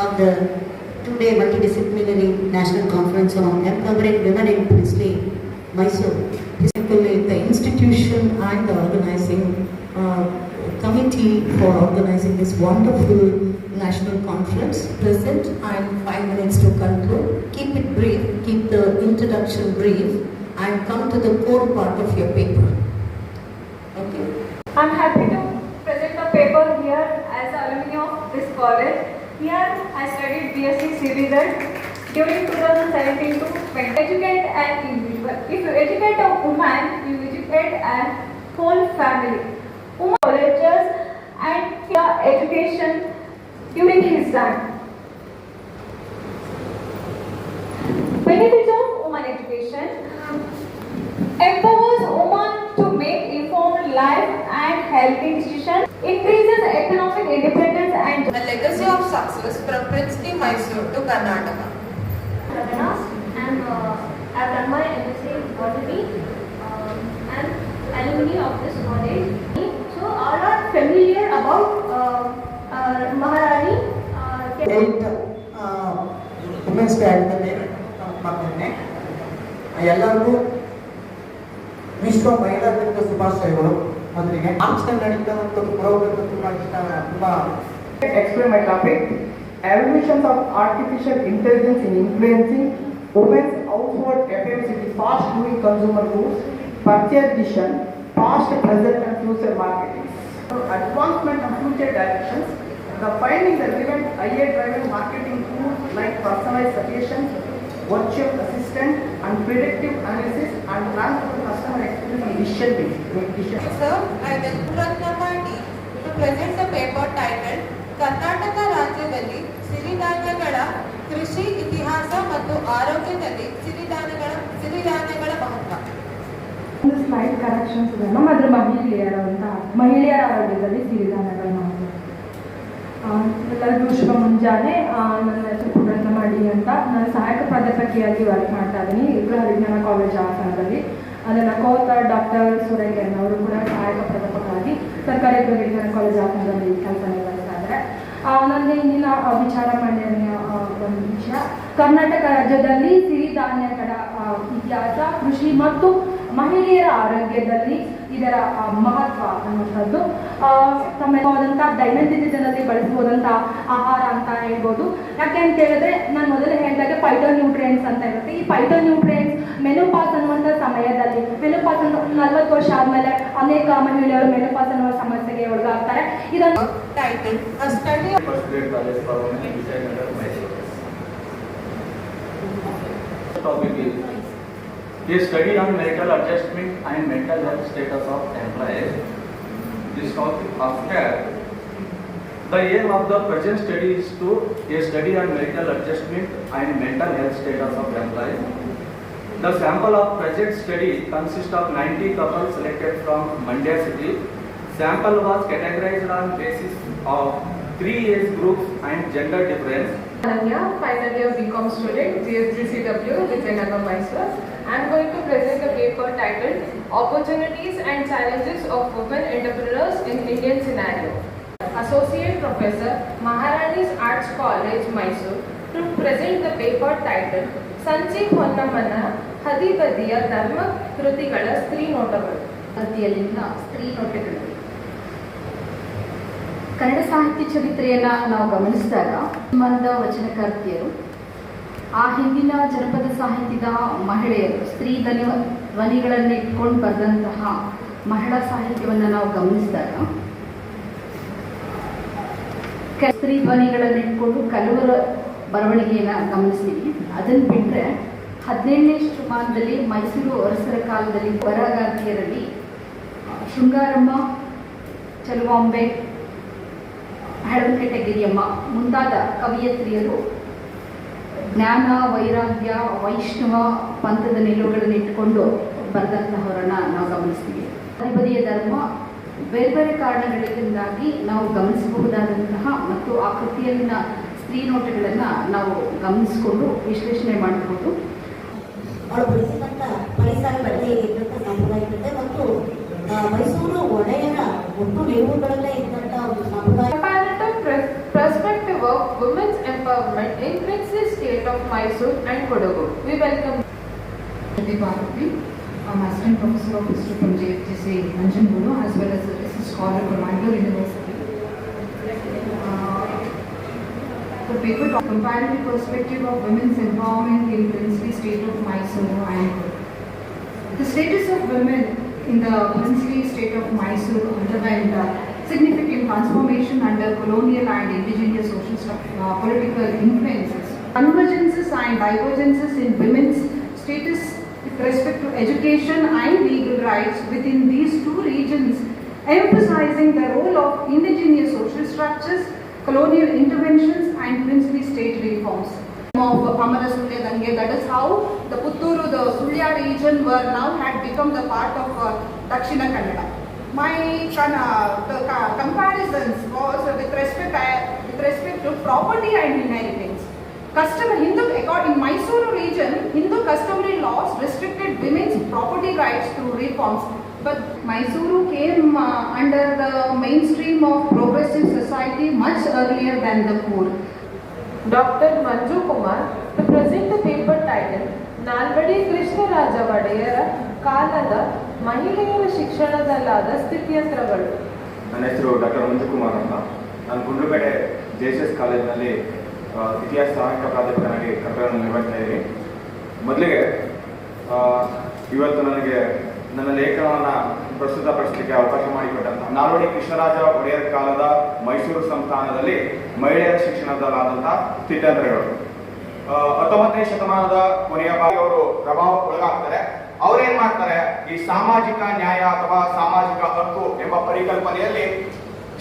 of the two-day multidisciplinary national conference on empowering women in Princely, Mysore. Basically, the institution and the organizing committee for organizing this wonderful national conference. Present and 5 minutes to conclude. Keep it brief, keep the introduction brief, and come to the core part of your paper. Okay. I'm happy to present the paper here as alumni of this college. Here I studied BSc CBZ during 2017 to 20. Educate an individual. If you educate a woman, you educate a whole family. Women colleges and the education during his time. Benefits of women education: empowers women to make informed life and healthy decisions, increases economic independence and a legacy of success from Princely, Mysore to Karnataka. I've done my MSc in botany and alumni of this college. So all are familiar about Maharani. Women's day ಆದಮೇಲೆ ಮೊನ್ನೆ ಎಲ್ಲರಿಗೂ ವಿಶ್ವ ಮಹಿಳಾ ದಿನದ ಶುಭಾಶಯಗಳು. ಮೊದಲಿಗೆ ಆಮ್ಸ್ಟರ್ ನಡೀತಾ ಒಂದು ಪ್ರೋಗ್ರಾಮ್ ತುಂಬ explain my topic: evolutions of artificial intelligence in influencing women's household FMCG, fast moving consumer goods, purchase decision, past, present and future marketing. Advancement and future directions: the finding the relevant AI driven marketing tools like personalized suggestions, virtual assistant and predictive analysis and transfer customer experience and decision. Sir, I will Ratnamani to present the paper titled Karnataka ರಾಜ್ಯದಲ್ಲಿ ಸಿರಿಧಾನ್ಯಗಳ ಕೃಷಿ ಇತಿಹಾಸ ಮತ್ತು ಆರೋಗ್ಯದಲ್ಲಿ ಸಿರಿಧಾನ್ಯಗಳ ಮಹತ್ವ. ಒಂದು slide corrections ಇದೆ ಮ್ಯಾಮ್. ಅದ್ರ ಮಹಿಳೆಯರ ಆರೋಗ್ಯದಲ್ಲಿ ಸಿರಿಧಾನ್ಯಗಳ ಮಹತ್ವ. ಎಲ್ಲರಿಗೂ ಶುಭ ಮುಂಜಾನೆ. ನನ್ನ ಹೆಸರು ರತ್ನಮಣಿ ಅಂತ. ನಾನು ಸಹಾಯಕ ಪ್ರಾಧ್ಯಾಪಕಿಯಾಗಿ ವರ್ಕ್ ಮಾಡ್ತಾ ಇದ್ದೀನಿ ಗೃಹ ವಿಜ್ಞಾನ ಕಾಲೇಜ್ ಹಾಸನದಲ್ಲಿ. ಅದನ್ನ ಡಾಕ್ಟರ್ ಸುರೇಂದ್ರನ್ ಅವರು ಕೂಡ ಸಹಾಯಕ ಪ್ರಾಧ್ಯಾಪಕರಾಗಿ ಸರ್ಕಾರಿ ಗೃಹ ವಿಜ್ಞಾನ ಕಾಲೇಜ್ ಹಾಸನದಲ್ಲಿ ಕೆಲಸ ನಿರ್ವಹಿಸ್ತಾ ಇದ್ದಾರೆ. ನನ್ನ ಇಂದಿನ ವಿಚಾರ ಮಂಡನೆಯ ಒಂದು ವಿಷಯ: ಕರ್ನಾಟಕ ರಾಜ್ಯದಲ್ಲಿ ಸಿರಿಧಾನ್ಯಗಳ ಇತಿಹಾಸ, ಕೃಷಿ ಮತ್ತು ಮಹಿಳೆಯರ ಆರೋಗ್ಯದಲ್ಲಿ ಇದರ ಮಹತ್ವ ಅನ್ನುವಂಥದ್ದು. ತಮ್ಮದಾದಂಥ ದೈನಂದಿನ ದಿನದಲ್ಲಿ ಬಳಸಬಹುದಂಥ ಆಹಾರ ಅಂತ ಹೇಳ್ಬೋದು. ಯಾಕೆ ಅಂತ ಹೇಳಿದ್ರೆ, ನಾನು ಮೊದಲೇ ಹೇಳಿದಾಗೆ ಫೈಟೋನ್ಯೂಟ್ರಿಯೆಂಟ್ಸ್ ಅಂತ ಇರುತ್ತೆ. ಈ ಫೈಟೋನ್ಯೂಟ್ರಿಯೆಂಟ್ಸ್ ಮೆನೋಪಾಸ್ ಅನ್ನುವಂಥ ಸಮಯದಲ್ಲಿ, ಮೆನೋಪಾಸ್ 40 ವರ್ಷ ಆದಮೇಲೆ ಅನೇಕ ಮಹಿಳೆಯರು ಮೆನೋಪಾಸ್ ಅನ್ನುವ ಸಮಸ್ಯೆಗೆ ಒಳಗಾಗ್ತಾರೆ. ಇದನ್ನು Title: A study of first grade college for women Vijayanagara, Mysore. Topic is a study on marital adjustment and mental health status of employees. This topic after the aim of the present study is to a study on marital adjustment and mental health status of employees. The sample of present study consists of 90 couples selected from Mandya city. Sample was categorized on basis of 3 age groups and gender difference. Ananya, final year BCom student, GSGCW, Vijayanagara, Mysore. I am going to present the paper titled Opportunities and Challenges of Women Entrepreneurs in Indian Scenario. Associate Professor, Maharani's Arts College, Mysore, to present the paper titled Sanchi ಹೊನ್ನಮ್ಮನ ಹದಿಬದಿಯ ಧರ್ಮ ಕೃತಿಗಳ ಸ್ತ್ರೀ ನೋಟಗಳು. ಕೃತಿಯಲ್ಲಿನ ಸ್ತ್ರೀ ನೋಟಗಳು. ಕನ್ನಡ ಸಾಹಿತ್ಯ ಚರಿತ್ರೆಯನ್ನು ನಾವು ಗಮನಿಸಿದಾಗ ಸಂಬಂಧ ವಚನಕಾರ್ತಿಯರು, ಆ ಹಿಂದಿನ ಜನಪದ ಸಾಹಿತ್ಯದ ಮಹಿಳೆಯರು ಸ್ತ್ರೀ ಧ್ವನಿಗಳನ್ನು ಇಟ್ಕೊಂಡು ಬರೆದಂತಹ ಮಹಿಳಾ ಸಾಹಿತ್ಯವನ್ನು ನಾವು ಗಮನಿಸಿದಾಗ ಸ್ತ್ರೀ ಧ್ವನಿಗಳನ್ನು ಇಟ್ಕೊಂಡು ಕೆಲವರ ಬರವಣಿಗೆಯನ್ನು ಗಮನಿಸ್ತೀವಿ. ಅದನ್ನು ಬಿಟ್ಟರೆ 17ನೇ ಶತಮಾನದಲ್ಲಿ ಮೈಸೂರು ಅರಸರ ಕಾಲದಲ್ಲಿ ಬರಹಗಾರ್ತಿಯರಲ್ಲಿ ಶೃಂಗಾರಮ್ಮ, ಚಲುವಾಂಬೆ, ಹಳಂಕಟೆ ಗಿರಿಯಮ್ಮ ಮುಂತಾದ ಕವಿಯತ್ರಿಯರು ಜ್ಞಾನ, ವೈರಾಗ್ಯ, ವೈಷ್ಣವ ಪಂಥದ ನಿಲುವುಗಳನ್ನು ಇಟ್ಟುಕೊಂಡು ಬರೆದಂತಹವರನ್ನು ನಾವು ಗಮನಿಸ್ತೀವಿ. ಹದಿಬದಿಯ ಧರ್ಮ ಬೇರೆ ಬೇರೆ ಕಾರಣಗಳಿಂದಾಗಿ ನಾವು ಗಮನಿಸಬಹುದಾದಂತಹ ಮತ್ತು ಆ ಕೃತಿಯಲ್ಲಿನ ಸ್ತ್ರೀ ನೋಟಗಳನ್ನು ನಾವು ಗಮನಿಸಿಕೊಂಡು ವಿಶ್ಲೇಷಣೆ ಮಾಡಬಹುದು. ಅವಳು ಬಿಡಿಸಿದಂಥ ಪರಿಸರ ಬಟ್ಟೆ ಇದ್ದಂಥ ಸಂಪ್ರದಾಯ ಇರುತ್ತೆ ಮತ್ತು ಮೈಸೂರು ಒಡೆಯರ ಒಟ್ಟು ನಿಲುವುಗಳಲ್ಲೇ ಇದ್ದಂಥ ಒಂದು ಸಂಪ್ರದಾಯ. perspective of women's empowerment in Princely State of Mysore and Kodagu. We welcome Bharati, I'm Assistant Professor of History from JFJC Nanjangoodu, as well as a scholar from Bangalore University. The paper talks comparative perspective of women's empowerment in Princely State of Mysore and the status of women in the Princely State of Mysore underwent significant transformation under colonial and indigenous social political influences. Convergences and divergences in women's status with respect to education and legal rights within these two regions, emphasizing the role of indigenous social structures, colonial interventions and princely state reforms. Of Amara Sulya Dange, that is how the Putturu, the Sulya region were now had become the part of Dakshina Kannada. My comparisons was with respect to property and inheritance. In Mysore region, Hindu customary laws restricted women's property rights through reforms. But Mysuru came under the mainstream of progressive society much earlier than the poor. Dr. Manju Kumar to present the paper titled Nalvadi Krishnaraja ಒಡೆಯರ ಕಾಲದ ಮಹಿಳೆಯರ ಶಿಕ್ಷಣದಲ್ಲಾದ ಸ್ಥಿತ್ಯಂತರಗಳು. ನನ್ನ ಹೆಸರು doctor ಮಂಜು ಕುಮಾರ್ ಅಂತ. ನಾನು Gundlupet JSS ಕಾಲೇಜಿನಲ್ಲಿ ಇತಿಹಾಸ ಸಹಾಯಕ ಪ್ರಾಧ್ಯಾಪಕನಾಗಿ ಕರ್ತವ್ಯವನ್ನು ನಿರ್ವಹಿಸ್ತಾ ಇದ್ದೀನಿ. ಮೊದಲಿಗೆ ಇವತ್ತು ನನಗೆ ನನ್ನ ಲೇಖನವನ್ನು ಪ್ರಸ್ತುತಪಡಿಸಲಿಕ್ಕೆ ಅವಕಾಶ ಮಾಡಿಕೊಟ್ಟಂತ ನಾಲ್ವಡಿ ಕೃಷ್ಣರಾಜ ಒಡೆಯರ ಕಾಲದ ಮೈಸೂರು ಸಂಸ್ಥಾನದಲ್ಲಿ ಮಹಿಳೆಯರ ಶಿಕ್ಷಣದಲ್ಲಾದಂತಹ ಸ್ಥಿತ್ಯಂತರಗಳು. 19ನೇ ಶತಮಾನದ ಕೊನೆಯ ಭಾಗ ಅವರು ಪ್ರಭಾವಕ್ಕೊಳಗಾಗ್ತಾರೆ. ಅವ್ರೇನ್ ಮಾಡ್ತಾರೆ, ಈ ಸಾಮಾಜಿಕ ನ್ಯಾಯ ಅಥವಾ ಸಾಮಾಜಿಕ ಹಕ್ಕು ಎಂಬ ಪರಿಕಲ್ಪನೆಯಲ್ಲಿ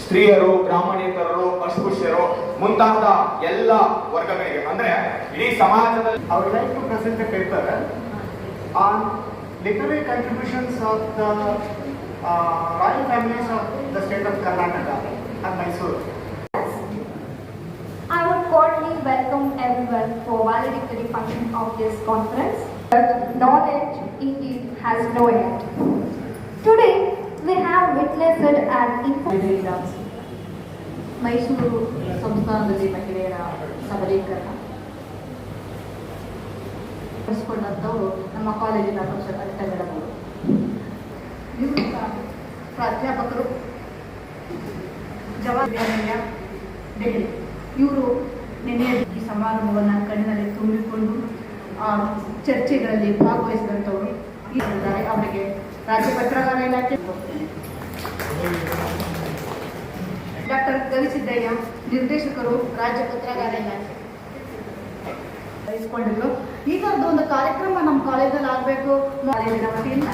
ಸ್ತ್ರೀಯರು, ಬ್ರಾಹ್ಮಣೇತರರು, ಅಸ್ಪೃಶ್ಯರು ಮುಂತಾದ ಎಲ್ಲ ವರ್ಗಗಳಿಗೆ ಅಂದ್ರೆ ಇಡೀ ಸಮಾಜದಲ್ಲಿ I would like to present a paper on literary contributions of the royal families of the state of Karnataka and Mysore. I would cordially welcome everyone for valedictory function of this conference. Knowledge indeed has no end. Today we have witnessed an dance Mysuru ಸಂಸ್ಥಾನದಲ್ಲಿ ಮಹಿಳೆಯರ ಸಬಲೀಕರಣ ನಡೆಸಿಕೊಂಡಂಥವರು ನಮ್ಮ ಕಾಲೇಜಿನ professor Anita madam ಅವರು. ಪ್ರಾಧ್ಯಾಪಕರು ಜವಾಬ್ದಾರಿಯ ದೆಹಲಿ ಇವರು ನಿನ್ನೆ ಈ ಸಮಾರಂಭವನ್ನು ಕಣ್ಣಿನಲ್ಲಿ ತುಂಬಿಕೊಂಡು ಚರ್ಚೆಗಳಲ್ಲಿ ಭಾಗವಹಿಸಿದಂಥವರು ಇದ್ದಾರೆ. ಅವರಿಗೆ ರಾಜ್ಯ ಪತ್ರಗಾರ ಇಲಾಖೆ ಡಾಕ್ಟರ್ ಗವಿಸಿದ್ದಯ್ಯ ನಿರ್ದೇಶಕರು, ರಾಜ್ಯ ಪತ್ರಗಾರ ಇಲಾಖೆ ವಹಿಸಿಕೊಂಡಿದ್ರು. ಈ ಥರದ ಒಂದು ಕಾರ್ಯಕ್ರಮ ನಮ್ಮ ಕಾಲೇಜಲ್ಲಿ ಆಗಬೇಕು. ಕಾಲೇಜಿನ ವತಿಯಿಂದ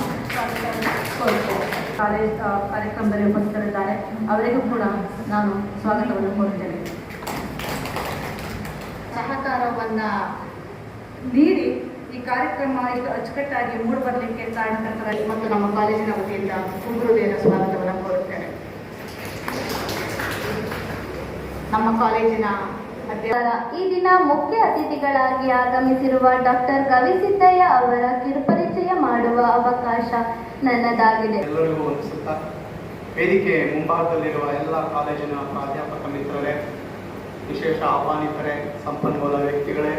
ಕಾಲೇಜ್ ಕಾರ್ಯಕ್ರಮದಲ್ಲಿ ಉಪಸ್ಥಿತರಿದ್ದಾರೆ. ಅವರಿಗೂ ಕೂಡ ನಾನು ಸ್ವಾಗತವನ್ನು ಕೋರುತ್ತೇನೆ. ಸಹಕಾರವನ್ನು ನೀಡಿ ಈ ಕಾರ್ಯಕ್ರಮ ಇಷ್ಟು ಅಚ್ಚುಕಟ್ಟಾಗಿ ಮೂಡಿಬರಲಿಕ್ಕೆ ಕಾರಣಕರ್ತರಾಗಿ ಮತ್ತು ನಮ್ಮ ಕಾಲೇಜಿನ ವತಿಯಿಂದ ಹೃದಯದ ಸ್ವಾಗತವನ್ನು ಕೋರುತ್ತೇನೆ. ನಮ್ಮ ಕಾಲೇಜಿನ ಈ ದಿನ ಮುಖ್ಯ ಅತಿಥಿಗಳಾಗಿ ಆಗಮಿಸಿರುವ ಡಾಕ್ಟರ್ ಗವಿಸಿದ್ದಯ್ಯ ಅವರ ಕಿರುಪರಿಚಯ ಮಾಡುವ ಅವಕಾಶ ನನ್ನದಾಗಿದೆ. ಎಲ್ಲರಿಗೂ ವಂದಿಸುತ್ತಾ ವೇದಿಕೆ ಮುಂಭಾಗದಲ್ಲಿರುವ ಎಲ್ಲ ಕಾಲೇಜಿನ ಪ್ರಾಧ್ಯಾಪಕ ಮಿತ್ರರೇ, ವಿಶೇಷ ಆಹ್ವಾನಿತರೇ, ಸಂಪನ್ಮೂಲ ವ್ಯಕ್ತಿಗಳೇ,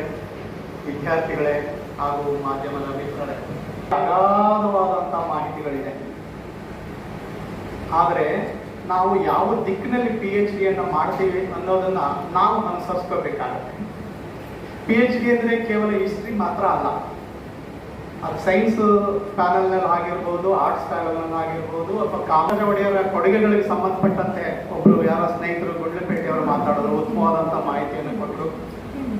ವಿದ್ಯಾರ್ಥಿಗಳೇ ಹಾಗೂ ಮಾಧ್ಯಮದ ಮಿತ್ರರೇ, ಅಗಾಧವಾದಂಥ ಮಾಹಿತಿಗಳಿದೆ. ಆದರೆ ನಾವು ಯಾವ ದಿಕ್ಕಿನಲ್ಲಿ PhD ಮಾಡ್ತೀವಿ ಅನ್ನೋದನ್ನ ನಾವು ಅನುಸರಿಸ್ಕೋಬೇಕಾಗತ್ತೆ. PhD ಅಂದರೆ ಕೇವಲ ಹಿಸ್ಟ್ರಿ ಮಾತ್ರ ಅಲ್ಲ. ಅದು ಸೈನ್ಸ್ ಪ್ಯಾನಲ್ನಲ್ಲಿ ಆಗಿರ್ಬೋದು, ಆರ್ಟ್ಸ್ ಪ್ಯಾನಲ್ನಲ್ಲಿ ಆಗಿರ್ಬೋದು, ಅಥವಾ ಕಾಮರಾಜ ಒಡೆಯರ ಕೊಡುಗೆಗಳಿಗೆ ಸಂಬಂಧಪಟ್ಟಂತೆ ಒಬ್ಬರು ಯಾರ ಸ್ನೇಹಿತರು ಗುಂಡ್ಲುಪೇಟೆಯವರು ಮಾತಾಡಿದ್ರು, ಉತ್ತಮವಾದಂಥ ಮಾಹಿತಿಯನ್ನು ಕೊಟ್ಟರು.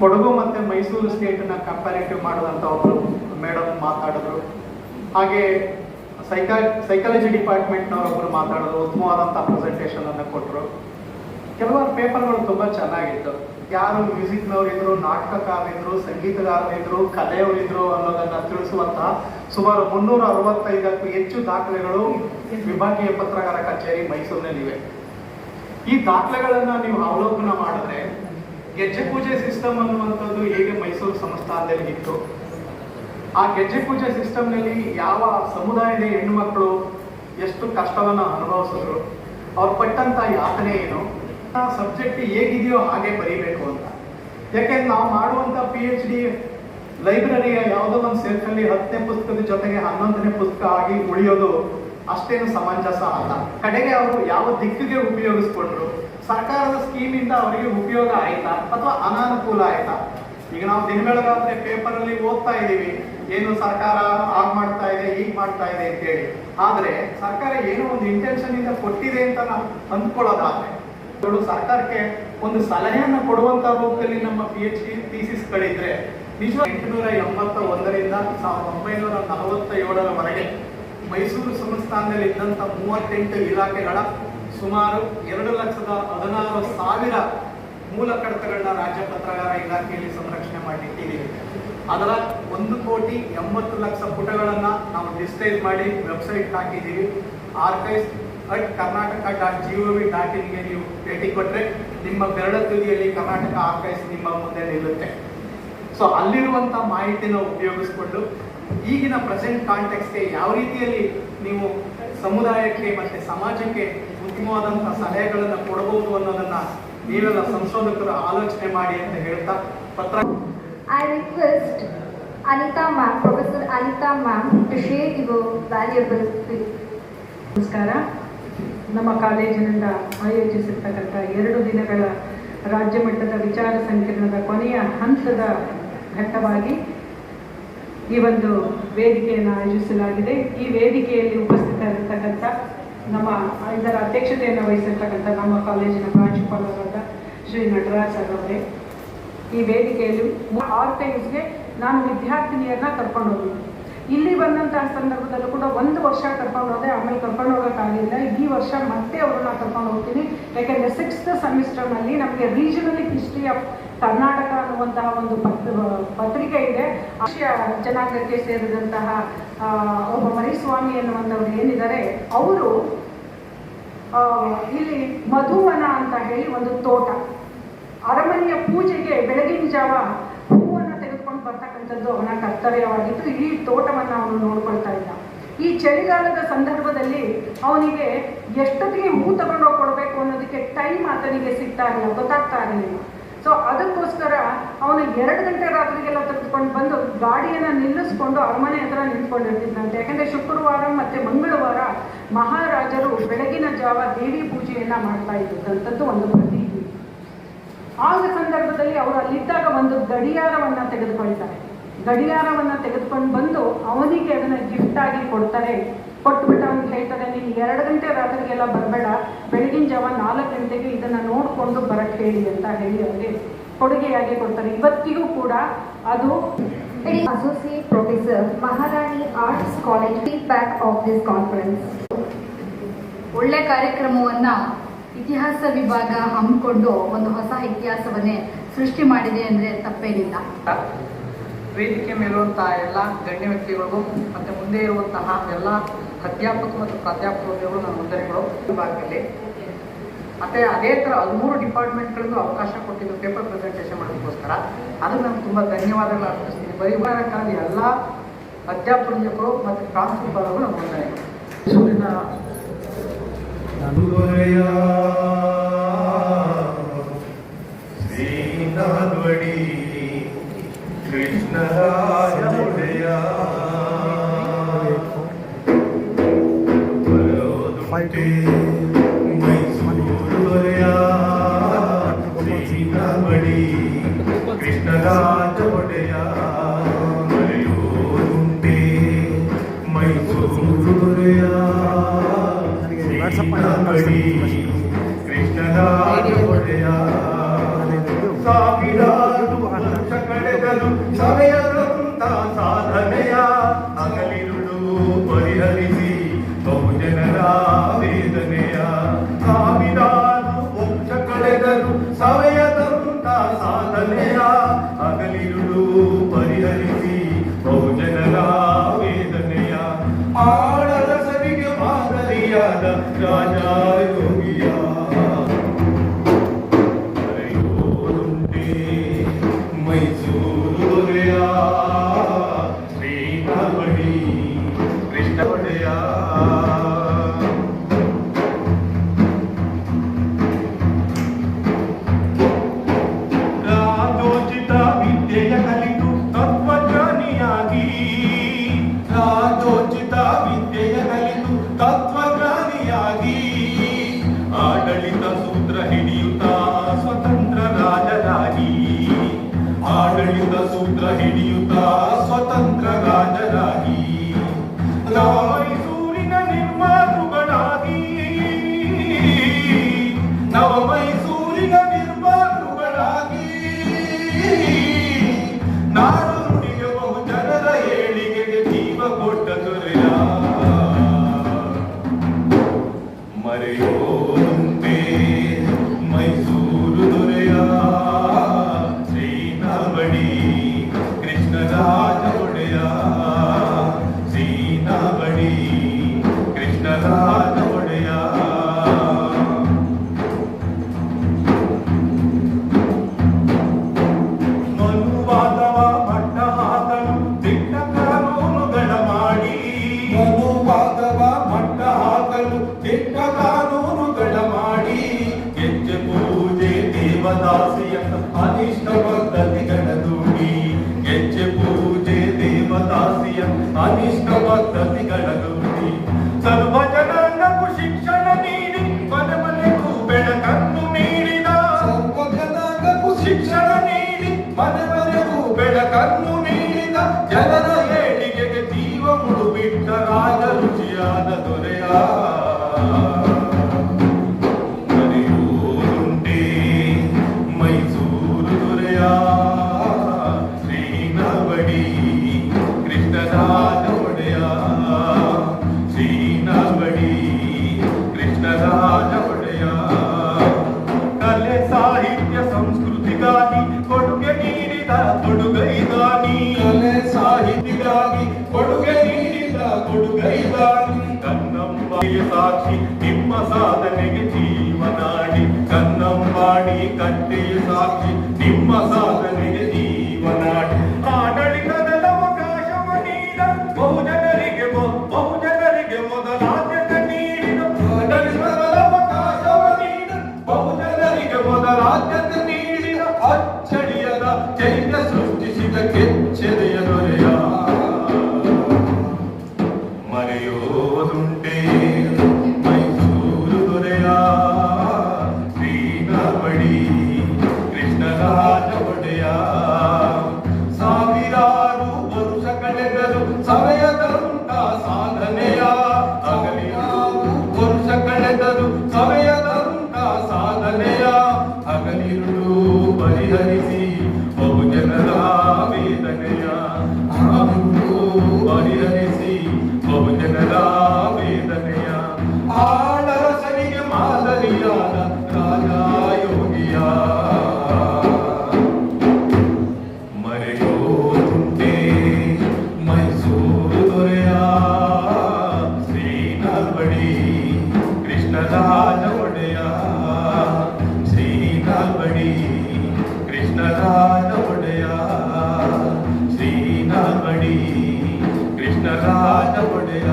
ಕೊಡಗು ಮತ್ತು ಮೈಸೂರು ಸ್ಟೇಟನ್ನ ಕಂಪ್ಯಾರಿಟಿವ್ ಮಾಡುವಂಥ ಒಬ್ಬರು ಮೇಡಮ್ ಮಾತಾಡಿದ್ರು. ಹಾಗೆ ಸೈಕಾಲಜಿ ಡಿಪಾರ್ಟ್ಮೆಂಟ್ನವರೊಬ್ಬರು ಮಾತಾಡಿದ್ರು, ಉತ್ತಮವಾದಂಥ ಪ್ರೆಸೆಂಟೇಷನ್ ಅನ್ನು ಕೊಟ್ಟರು. ಕೆಲವಾರು ಪೇಪರ್ಗಳು ತುಂಬ ಚೆನ್ನಾಗಿತ್ತು. ಯಾರು ಮ್ಯೂಸಿಕ್ನವರಿದ್ರು, ನಾಟಕಕಾರರಿದ್ರು, ಸಂಗೀತಗಾರರಿದ್ರು, ಕಲೆಯವರಿದ್ರು ಅನ್ನೋದನ್ನು ತಿಳಿಸುವಂತಹ ಸುಮಾರು 365ಕ್ಕೂ ಹೆಚ್ಚು ದಾಖಲೆಗಳು ವಿಭಾಗೀಯ ಪತ್ರಗಾರ ಕಚೇರಿ ಮೈಸೂರಿನಲ್ಲಿವೆ. ಈ ದಾಖಲೆಗಳನ್ನು ನೀವು ಅವಲೋಕನ ಮಾಡಿದ್ರೆ ಗೆಜ್ಜೆ ಪೂಜೆ ಸಿಸ್ಟಮ್ ಅನ್ನುವಂಥದ್ದು ಹೇಗೆ ಮೈಸೂರು ಸಂಸ್ಥಾನದಲ್ಲಿ ಇತ್ತು, ಆ ಗೆಜ್ಜೆ ಪೂಜೆ ಸಿಸ್ಟಮ್ನಲ್ಲಿ ಯಾವ ಸಮುದಾಯದ ಹೆಣ್ಣುಮಕ್ಕಳು ಎಷ್ಟು ಕಷ್ಟವನ್ನು ಅನುಭವಿಸಿದ್ರು, ಅವ್ರು ಪಟ್ಟಂತ ಯಾತನೆ ಏನು, ಸಬ್ಜೆಕ್ಟ್ ಹೇಗಿದೆಯೋ ಹಾಗೆ ಬರೀಬೇಕು ಅಂತ. ಯಾಕೆಂದ್ರೆ ನಾವು ಮಾಡುವಂಥ PhD ಲೈಬ್ರರಿಯ ಯಾವುದೋ ಒಂದು ಸೆಲ್ಫಲ್ಲಿ 10ನೇ ಪುಸ್ತಕದ ಜೊತೆಗೆ 11ನೇ ಪುಸ್ತಕ ಆಗಿ ಉಳಿಯೋದು ಅಷ್ಟೇನು ಸಮಂಜಸ ಅಲ್ಲ. ಕಡೆಗೆ ಅವರು ಯಾವ ದಿಕ್ಕಿಗೆ ಉಪಯೋಗಿಸ್ಕೊಂಡ್ರು, ಸರ್ಕಾರದ ಸ್ಕೀಮಿಂದ ಅವರಿಗೆ ಉಪಯೋಗ ಆಯ್ತಾ ಅಥವಾ ಅನಾನುಕೂಲ ಆಯ್ತಾ? ಈಗ ನಾವು ದಿನಬೆಳಗಾದ್ರೆ ಪೇಪರಲ್ಲಿ ಓದ್ತಾ ಇದ್ದೀವಿ, ಏನು ಸರ್ಕಾರ ಆಗ್ ಮಾಡ್ತಾ ಇದೆ, ಹೀಗೆ ಮಾಡ್ತಾ ಇದೆ ಅಂತೇಳಿ. ಆದರೆ ಸರ್ಕಾರ ಏನೋ ಒಂದು ಇಂಟೆನ್ಷನ್ ಇಂದ ಕೊಟ್ಟಿದೆ ಅಂತ ನಾವು ಅಂದ್ಕೊಳ್ಳೋದಾದ್ರೆ ಸರ್ಕಾರಕ್ಕೆ ಒಂದು ಸಲಹೆಯನ್ನು ಕೊಡುವಂತ ರೂಪದಲ್ಲಿ ನಮ್ಮ PhD ಥೀಸಿಸ್ಗಳಿದ್ರೆ ನಿಜ 881ರಿಂದ 1947ರವರೆಗೆ ಮೈಸೂರು ಸಂಸ್ಥಾನದಲ್ಲಿ ಇದ್ದಂಥ 38 ಇಲಾಖೆಗಳ ಸುಮಾರು 2,16,000 ಮೂಲ ಕಡತಗಳನ್ನ ರಾಜ್ಯ ಪತ್ರಗಾರ ಇಲಾಖೆಯಲ್ಲಿ ಸಂರಕ್ಷಣೆ ಮಾಡಿಟ್ಟಿದ್ದೀವಿ. ಅದರ 1,80,00,000 ಪುಟಗಳನ್ನ ನಾವು ಡಿಜಿಟೈಸ್ ಮಾಡಿ ವೆಬ್ಸೈಟ್ ಹಾಕಿದ್ದೀವಿ. archives@karnataka.gov.in ಗೆ ನೀವು ಭೇಟಿ ಕೊಟ್ಟರೆ ನಿಮ್ಮ ಬೆರಳ ತುದಿಯಲ್ಲಿ ಕರ್ನಾಟಕ ಆರ್ಕೈವ್ಸ್ ನಿಮ್ಮ ಮುಂದೆ ನಿಲ್ಲುತ್ತೆ. ಸೊ ಅಲ್ಲಿರುವಂಥ ಮಾಹಿತಿನ ಉಪಯೋಗಿಸ್ಕೊಂಡು ಈಗಿನ ಪ್ರೆಸೆಂಟ್ ಕಾಂಟೆಕ್ಸ್ಗೆ ಯಾವ ರೀತಿಯಲ್ಲಿ ನೀವು ಸಮುದಾಯಕ್ಕೆ ಮತ್ತು ಸಮಾಜಕ್ಕೆ ಉತ್ತಮವಾದಂಥ ಸಲಹೆಗಳನ್ನು ಕೊಡಬಹುದು ಅನ್ನೋದನ್ನ ನೀವೆಲ್ಲ ಸಂಶೋಧಕರು ಆಲೋಚನೆ ಮಾಡಿ ಅಂತ ಹೇಳ್ತಾ ಪತ್ರ. I request Anita ma'am, Professor Anita ma'am, to share your valuable speech. ನಮಸ್ಕಾರ. ನಮ್ಮ ಕಾಲೇಜಿನಿಂದ ಆಯೋಜಿಸಿರ್ತಕ್ಕಂಥ 2 ದಿನಗಳ ರಾಜ್ಯ ಮಟ್ಟದ ವಿಚಾರ ಸಂಕಿರಣದ ಕೊನೆಯ ಹಂತದ ಘಟ್ಟವಾಗಿ ಈ ಒಂದು ವೇದಿಕೆಯನ್ನು ಆಯೋಜಿಸಲಾಗಿದೆ. ಈ ವೇದಿಕೆಯಲ್ಲಿ ಉಪಸ್ಥಿತರಿರ್ತಕ್ಕಂಥ ಇದರ ಅಧ್ಯಕ್ಷತೆಯನ್ನು ವಹಿಸಿರ್ತಕ್ಕಂಥ ನಮ್ಮ ಕಾಲೇಜಿನ ಪ್ರಾಂಶುಪಾಲರಾದ ಶ್ರೀ ನಟರಾಜ್ ಸರ್ ಅವರೇ, ಈ ವೇದಿಕೆಯಲ್ಲಿ ಆರ್ಕೈವ್ಸ್ಗೆ ನಾನು ವಿದ್ಯಾರ್ಥಿನಿಯರನ್ನ ಕರ್ಕೊಂಡು ಹೋಗಿದ್ದೆ. ಇಲ್ಲಿ ಬಂದಂತಹ ಸಂದರ್ಭದಲ್ಲೂ ಕೂಡ 1 ವರ್ಷ ಕರ್ಕೊಂಡು ಹೋದೆ, ಆಮೇಲೆ ಕರ್ಕೊಂಡು ಹೋಗೋಕ್ಕಾಗಲಿಲ್ಲ. ಈ ವರ್ಷ ಮತ್ತೆ ಅವ್ರನ್ನ ಕರ್ಕೊಂಡು ಹೋಗ್ತೀನಿ. ಯಾಕೆಂದರೆ 6th ಸೆಮಿಸ್ಟರ್ನಲ್ಲಿ ನಮಗೆ ರೀಜನಲ್ ಹಿಸ್ಟ್ರಿ ಆಫ್ ಕರ್ನಾಟಕ ಅನ್ನುವಂತಹ ಒಂದು ಪತ್ರಿಕೆ ಇದೆ. ಆಶಯ ಜನಾಂಗಕ್ಕೆ ಸೇರಿದಂತಹ ಒಬ್ಬ ಮರಿಸ್ವಾಮಿ ಎನ್ನುವಂಥವ್ರು ಏನಿದ್ದಾರೆ, ಅವರು ಇಲ್ಲಿ ಮಧುವನ ಅಂತ ಹೇಳಿ ಒಂದು ತೋಟ, ಅರಮನೆಯ ಪೂಜೆಗೆ ಬೆಳಗಿನ ಜಾವ ಹೂವನ್ನು ತೆಗೆದುಕೊಂಡು ಬರ್ತಕ್ಕಂಥದ್ದು ಅವನ ಕರ್ತವ್ಯವಾಗಿತ್ತು. ಈ ತೋಟವನ್ನು ಅವನು ನೋಡ್ಕೊಳ್ತಾ ಇದ್ದ. ಈ ಚಳಿಗಾಲದ ಸಂದರ್ಭದಲ್ಲಿ ಅವನಿಗೆ ಎಷ್ಟೊತ್ತಿಗೆ ಹೂ ತಗೊಂಡೋಗಿ ಕೊಡಬೇಕು ಅನ್ನೋದಕ್ಕೆ ಟೈಮ್ ಆತನಿಗೆ ಸಿಗ್ತಾ ಇರಲಿಲ್ಲ, ಗೊತ್ತಾಗ್ತಾ ಇರಲಿಲ್ಲ. ಸೊ ಅದಕ್ಕೋಸ್ಕರ ಅವನು 2 ಗಂಟೆ ರಾತ್ರಿಗೆಲ್ಲ ತೆಗೆದುಕೊಂಡು ಬಂದು ಗಾಡಿಯನ್ನು ನಿಲ್ಲಿಸ್ಕೊಂಡು ಅರಮನೆ ಹತ್ರ ನಿಂತ್ಕೊಂಡಿರ್ತಿದ್ದಂತೆ. ಯಾಕಂದರೆ ಶುಕ್ರವಾರ ಮತ್ತು ಮಂಗಳವಾರ ಮಹಾರಾಜರು ಬೆಳಗಿನ ಜಾವ ದೇವಿ ಪೂಜೆಯನ್ನು ಮಾಡ್ತಾ ಇದ್ದಂಥದ್ದು ಒಂದು ಪ್ರತೀತಿ. ಆಗ ಸಂದರ್ಭದಲ್ಲಿ ಅವರು ಅಲ್ಲಿದ್ದಾಗ ಒಂದು ಗಡಿಯಾರವನ್ನು ತೆಗೆದುಕೊಳ್ತಾರೆ. ಗಡಿಯಾರವನ್ನು ತೆಗೆದುಕೊಂಡು ಬಂದು ಅವನಿಗೆ ಅದನ್ನು ಗಿಫ್ಟ್ ಆಗಿ ಕೊಡ್ತಾರೆ. ಕೊಟ್ಬಿಟ್ಟು ಅವ್ನಿಗೆ ಹೇಳ್ತಾರೆ, ನೀನು 2 ಗಂಟೆ ರಾತ್ರಿಗೆಲ್ಲ ಬರಬೇಡ, ಬೆಳಗಿನ ಜಾವ 4 ಗಂಟೆಗೆ ಇದನ್ನು ನೋಡಿಕೊಂಡು ಬರಕ್ಕೆ ಹೇಳಿ ಅಂತ ಹೇಳಿ ಅವರಿಗೆ ಕೊಡುಗೆಯಾಗಿ ಕೊಡ್ತಾರೆ. ಇವತ್ತಿಗೂ ಕೂಡ ಅದು Associate Professor, Maharani Arts College, feedback of this conference. ಒಳ್ಳೆ ಕಾರ್ಯಕ್ರಮವನ್ನು ಇತಿಹಾಸ ವಿಭಾಗ ಹಮ್ಮಿಕೊಂಡು ಒಂದು ಹೊಸ ಇತಿಹಾಸವನ್ನೇ ಸೃಷ್ಟಿ ಮಾಡಿದೆ ಅಂದರೆ ತಪ್ಪೇನಿಲ್ಲ. ವೇದಿಕೆ ಮೇಲಿರುವಂತಹ ಎಲ್ಲ ಗಣ್ಯ ವ್ಯಕ್ತಿಗಳಿಗೂ ಮತ್ತು ಮುಂದೆ ಇರುವಂತಹ ಎಲ್ಲ ಅಧ್ಯಾಪಕ ಮತ್ತು ಪ್ರಾಧ್ಯಾಪಕರುಗಳು ನನ್ನ ವಂದನೆಗಳು. ವಿಭಾಗದಲ್ಲಿ ಮತ್ತು ಅದೇ ಥರ 13 ಡಿಪಾರ್ಟ್ಮೆಂಟ್ಗಳಿಗೂ ಅವಕಾಶ ಕೊಟ್ಟಿದ್ದು ಪೇಪರ್ ಪ್ರೆಸೆಂಟೇಷನ್ ಮಾಡೋದಕ್ಕೋಸ್ಕರ ಅದಕ್ಕೆ ನಾನು ತುಂಬ ಧನ್ಯವಾದಗಳು ಅರ್ಪಿಸ್ತೀನಿ. ಪರಿವಾರಕ್ಕಾಗಿ ಎಲ್ಲ ಅಧ್ಯಾಪಕರು ಮತ್ತು ಪ್ರಾಂಶುಪಾಲರು ನನ್ನ ವಂದನೆಗಳು. ಕೃಷ್ಣರಾಯ ಮೈಸೂರುವರೆಯ ಶ್ರೀನಾಮಡಿ ಕೃಷ್ಣರಾಜ ಒಡೆಯ ಮರೆಯೋದುಂಟೆ ಮೈಸೂರುವರೆಯ ಶ್ರೀನಾಮಡಿ ಕೃಷ್ಣರಾಜ ಒಡೆಯ ಸಾವಿರಾರು ವರ್ಷ ಕಳೆದರು ಸಮಯದಂತ ಸಾಧನೆಯ ಅಗಲಿರುಳು ಪರಿಹರಿಸಿ ಬಹುಜನರ ವೇದನೆಯ. ಸಾವಿರಾರು ವರ್ಷ ಕಳೆದರು ಸಮಯದಂತ ಸಾಧನೆಯ ಅಗಲಿರುಳು ಪರಿಹರಿಸಿ ಬಹುಜನರ ವೇದನೆಯ. ಆಳರಸರಿಗೆ ಮಾದರಿಯಾದ ರಾಜ ಯೋಗಿಯ ಮೈಸೂರು ದೊರೆಯ ಶ್ರೀನಾಮಡಿ ಕೃಷ್ಣ ಒಡೆಯ. ಆಡಳಿತ ಸೂತ್ರ ಹಿಡಿಯುತ್ತ ಸ್ವತಂತ್ರ ರಾಜರಾಗಿ ನವ ಮೈಸೂರಿನ ನಿರ್ಮಾತೃಗಳಾಗಿ ನವ ಮೈಸೂರಿನ ನಿರ್ಮಾತೃಗಳಾಗಿ ನಾಡು ನುಡಿಗೆ ಬಹು ಜನರ ಏಳಿಗೆಗೆ ಜೀವ ಕೊಟ್ಟ ದೊರೆಯ ಮರೆಯೋದಂತೆ ಮೈಸೂರು ದೊರೆಯ ಶ್ರೀನಾವಡಿ ಕೃಷ್ಣರಾಜ ಒಡೆಯ ಶ್ರೀನಾವಡಿ ಕೃಷ್ಣರಾಜ ಒಡೆಯ ಮನುವಾದವ ಮಟ್ಟ ಹಾಕಲು ದಿಟ್ಟ ಕಾನೂನುಗಳ ಮಾಡಿ ಮನುವಾದವ ಮಟ್ಟ ಹಾಕಲು ದಿಟ್ಟ ಕಾನೂನುಗಳ ಮಾಡಿ ಗೆಜ್ಜೆ ಪೂಜೆ ದೇವದಾಸಿಯನ್ನ ಅನಿಷ್ಟ ಪದ್ಧತಿಗಳ ದೂಡಿ ಗೆಜ್ಜೆ ಪೂಜೆ ದೇವದಾಸಿಯ ಅನಿಷ್ಟ ಪದ್ಧತಿಗಳ ದೂಡಿ ಸರ್ವ ಜನಾಂಗಕ್ಕೂ ಶಿಕ್ಷಣ ನೀಡಿ ಮನೆ ಮನೆಗೂ ಬೆಳಕನ್ನು ನೀಡಿದ ಸರ್ವ ಜನಾಂಗಕ್ಕೂ ಶಿಕ್ಷಣ ನೀಡಿ ಮನೆ ಮನೆಗೂ ಬೆಳಕನ್ನು ನೀಡಿದ ಜನರ ಏಳಿಗೆಗೆ ಜೀವ ಮುಡುಬಿಟ್ಟ ರಾಜ ರುಚಿಯಾದ ದೊರೆಯ ಮರೆಯುವುದುಂಟೆ ಮೈಸೂರು ದೊರೆಯ ಶ್ರೀನಾವಡಿ ಕೃಷ್ಣರಾಜ ಒಡೆಯ ಶ್ರೀನಾವಡಿ ಕೃಷ್ಣರಾಜ ಒಡೆಯ ಕಲೆ ಸಾಹಿತ್ಯ ಸಂಸ್ಕೃತಿಗಾಗಿ ಕೊಡುಗೆ ನೀಡಿದ ಕೊಡುಗೈದಾನಿ ಕಲೆ ಸಾಹಿತ್ಯಗಾಗಿ ಕೊಡುಗೆ ನೀಡಿದ ಕೊಡುಗೈದಾನಿ ಕನ್ನಂಬಾಡಿಯ ಸಾಕ್ಷಿ ನಿಮ್ಮ ಸಾಧನೆಗೆ ಜೀವನಾಡಿ ಕನ್ನಂಬಾಡಿ ಕಟ್ಟೆಯ ಸಾಕ್ಷಿ ನಿಮ್ಮ ಸಾಧನೆಗೆ ಜೀವನಾಡಿ ಆಡಳಿತದ ಅವಕಾಶವ ನೀಡ ಬಹುಜನರಿಗೆ ಬಹುಜನರಿಗೆ ಮೊದಲ ಆದ್ಯತೆ ನೀಡಿದ ಆಡಳಿತದ ಅವಕಾಶವ ನೀಡ ಬಹುಜನರಿಗೆ ಮೊದಲ ಆದ್ಯತೆ ನೀಡಿದ ಅಚ್ಚಳಿಯದ ಚೈತ್ಯ ಸೃಷ್ಟಿಸಿದ ಕೆಚ್ಚೆದೆಯ ದೊರೆಯ ಮರೆಯೋದುಂಟೆ ಮೈಸೂರು ದೊರೆಯ ಶ್ರೀನಾವಡಿ ಕೃಷ್ಣರಾಜ ಒಡೆಯ ಸಾವಿರಾರು ವರುಷ ಕಳೆದರು ಸವೆಯದಂತ ಸಾಧನೆಯ ಹಗಲಿರಾರು ವರುಷ ಕಳೆದರು ಸವೆಯದಂತ ಸಾಧನೆಯ ಹಗಲಿರುಳು ಪರಿಹರಿಸಿ ಬಹುಜನರ ವೇದನೆಯ ಹಗಲಿರುಳು ಪರಿಹರಿಸಿ ಬಹುಜನರ ವೇದನೆಯ ಆಳರಸನಿಗೆ ಮಾದರಿಯಾದ ರಾಜಯೋಗಿಯ ಮರೆಯೋದುಂಟೆ ಮೈಸೂರು ದೊರೆಯ ಶ್ರೀನಾವಡಿ ಕೃಷ್ಣರಾಜ ಒಡೆಯ ಶ್ರೀನಾವಡಿ ಕೃಷ್ಣರಾಜ ಒಡೆಯ ಶ್ರೀನಾವಡಿ ಕೃಷ್ಣರಾಜ ಒಡೆಯ.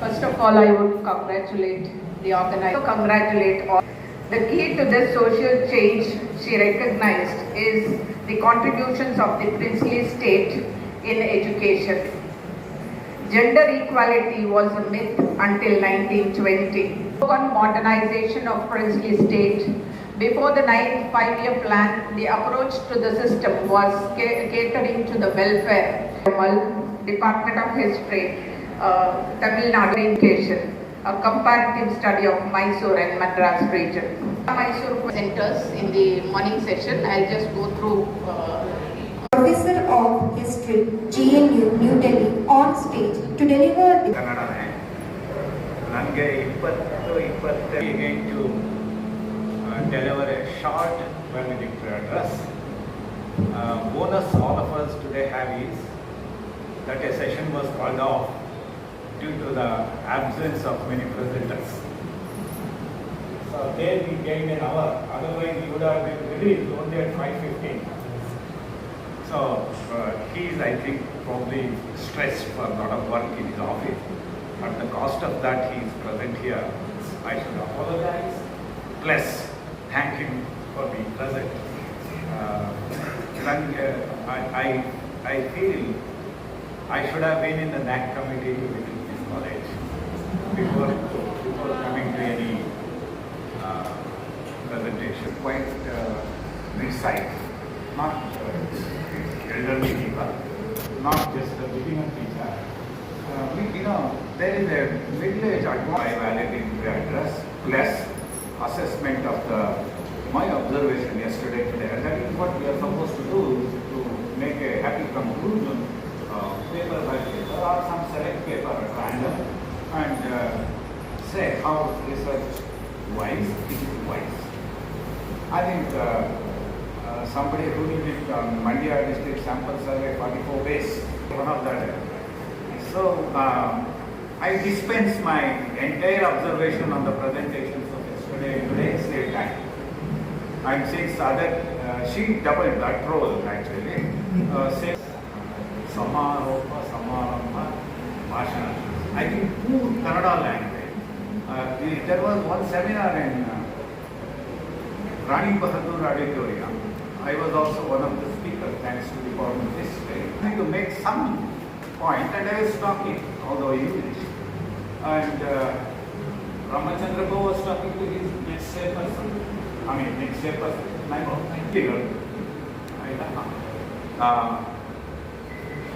First of all, I would congratulate the organizer. Congratulate all. The key to this social change she recognized is the contributions of the princely state in education. Gender equality was a myth until 1920. On modernization of princely state, before the 9th five-year plan, the approach to the system was catering to the welfare. Department of History, Tamil Nadu Education, a comparative study of Mysore and Madras region. Mysore presenters in the morning session. I'll just go through. Professor of History, GNU, New Delhi, on stage to deliver the ಕನ್ನಡನೇ ನನಗೆ 20 going to deliver a short valedictory address. Bonus all of us today have is that a session was called off due to the absence of many presenters. So there we gained an hour, otherwise we would have been released only at 5:15. So he is, I think, probably stressed for a lot of work in his office. At the cost of that, he is present here. I should apologize. Plus, thank him for being present. I feel I should have been in the NAC committee to visit this college before coming to any presentation. quite mid-sized, not elderly people, not just a beginner teacher. There is a middle-aged advice validating the address plus assessment of my observation yesterday today. And that is what we are supposed to do, to make a happy conclusion, paper by paper or some select paper at random, and say how research-wise it is wise. I think somebody who did it on Mandya district sample survey 44 days, one of that. So I dispense my entire observation on the presentations of yesterday and today same time. And since she doubled that role actually. Say Samaropa, Samaramba, Bhashana. I think poor Kannada language. There was one seminar in Rani Bahadur Auditorium. I was also one of the speakers thanks to the Department of History. I had to make some point and I was talking, although English. And Ramachandra Go was talking to his next person.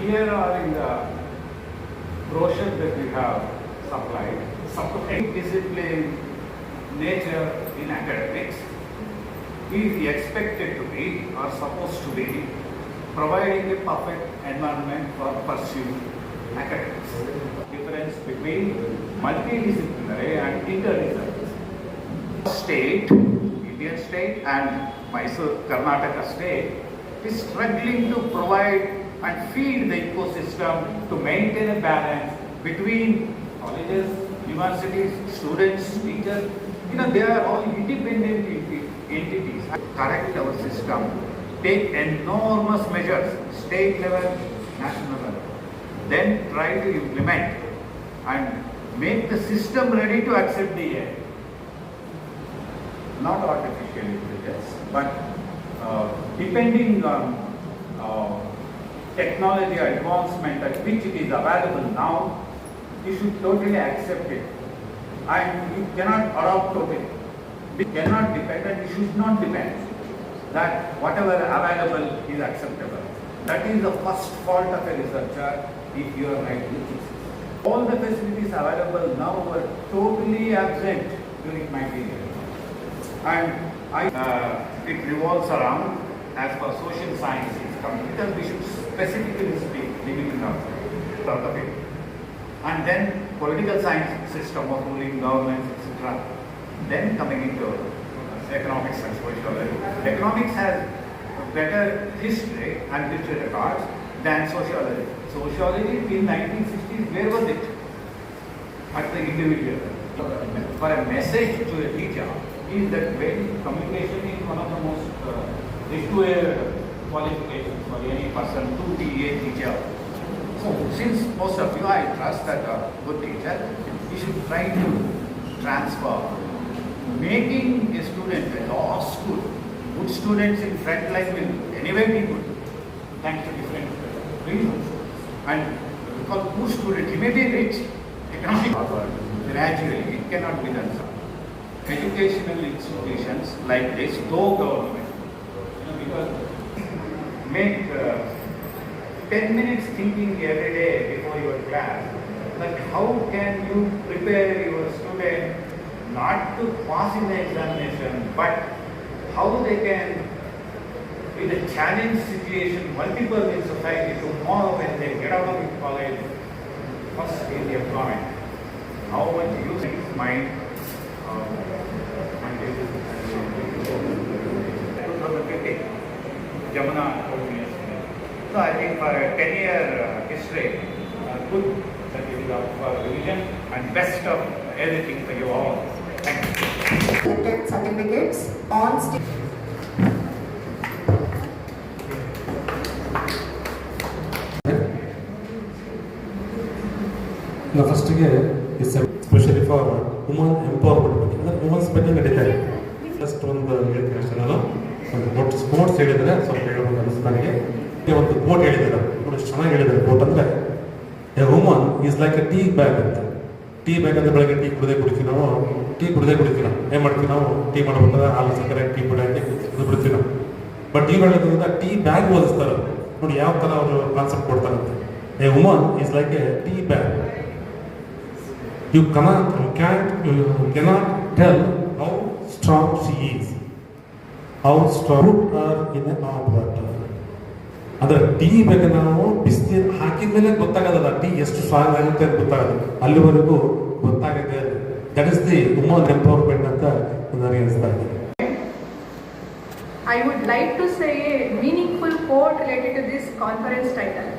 Here are in the brochure that we have supplied, discipline, nature in academics is expected to be or supposed to be providing a perfect environment for pursuing academics. Difference between multidisciplinary and interdisciplinary. State, Indian state and Mysore, Karnataka state is struggling to provide and feed the ecosystem to maintain a balance between colleges, universities, students, teachers. They are all independent entities. Correct our system, take enormous measures, state level, national level, then try to implement and make the system ready to accept the AI. Not artificial intelligence, but depending on technology advancement at which it is available now, you should totally accept it. And you cannot adopt totally. You cannot depend and you should not depend that whatever available is acceptable. That is the first fault of a researcher if you are right with this. All the facilities available now were totally absent during my period. And it revolves around, as per social sciences, because we should specifically speak, limiting out of it. And then political science system of ruling governments, etc. Then coming into economics and sociology. Economics has better history and literature records than sociology. Sociology in 1960s, where was it? At the individual. For a message to a teacher, is that very communication is one of the most required qualifications for any person to be a teacher. So since most of you, I trust that a good teacher, you should try to transfer, making a student a law school. Good students in front line will anyway be good, thanks to different reasons. And because good student, he may be rich, economic gradually, it cannot be done. Educational institutions like this, though government, because make 10 minutes thinking every day before your class, that how can you prepare your student not to pass in the examination, but how they can, in a challenge situation, multiple in society, tomorrow when they get out of college, first in the employment, how much use is mind. 2015, Jamuna University. So I think for a 10-year history, good certificate for revision and best of everything for you all. Thank you. Certificates on stage. First, especially for women empowerment, women's ಬಗ್ಗೆ ನಡೀತಾರೆ. Just ಒಂದು ಹೇಳ್ತೀನಿ ನಾನು, ಒಂದು sports ಹೇಳಿದರೆ ಸ್ವಲ್ಪ ಹೇಳ್ಬೋದು ಅನಿಸ್ತು ನನಗೆ. ಒಂದು ಕೋಟ್ ಹೇಳಿದ್ದಾರೆ, ಎಷ್ಟು ಚೆನ್ನಾಗಿ ಹೇಳಿದ್ದಾರೆ ಕೋಟ್ ಅಂದರೆ, A woman is like A tea bag ಅಂತ. ಟೀ ಬ್ಯಾಗ್ ಅಂದರೆ ಬೆಳಗ್ಗೆ ಟೀ ಕುಡಿದೇ ಕುಡಿತೀವಿ ನಾವು. ಟೀ ಕುಡಿದೇ ಕುಡಿತೀವಿ ನಾವು. ಏನು ಮಾಡ್ತೀವಿ ನಾವು? ಟೀ ಮಾಡ್ಬೇಕಾದ್ರೆ ಹಾಲು ಸಕ್ಕರೆ ಟೀ ಪುಡಿ ಹಾಕಿ ಬಿಡ್ತೀವಿ ನಾವು. ಬಟ್ ಈಗ ಹೇಳೋದ್ರಿಂದ ಟೀ ಬ್ಯಾಗ್ ಓದಿಸ್ತಾರೆ ನೋಡಿ ಯಾವ ಥರ ಅವರು ಕಾನ್ಸೆಪ್ಟ್ ಕೊಡ್ತಾರಂತೆ. A woman is like A tea bag. You cannot tell how strong she is, how strong her in a hot water. ಅಂದರೆ ಟೀ ಬಗ್ಗೆ ನಾವು ಬಿಸಿನೀರು ಹಾಕಿದ ಮೇಲೆ ಗೊತ್ತಾಗೋದಲ್ಲ ಟೀ ಎಷ್ಟು ಸ್ಟ್ರಾಂಗ್ ಆಗುತ್ತೆ ಅಂತ ಗೊತ್ತಾಗೋದು, ಅಲ್ಲಿವರೆಗೂ ಗೊತ್ತಾಗದೆ. That is the woman empowerment ಅಂತ ನನಗೆ ಅನಿಸ್ತಾ ಇದೆ. I would like to say a meaningful quote related to this conference title.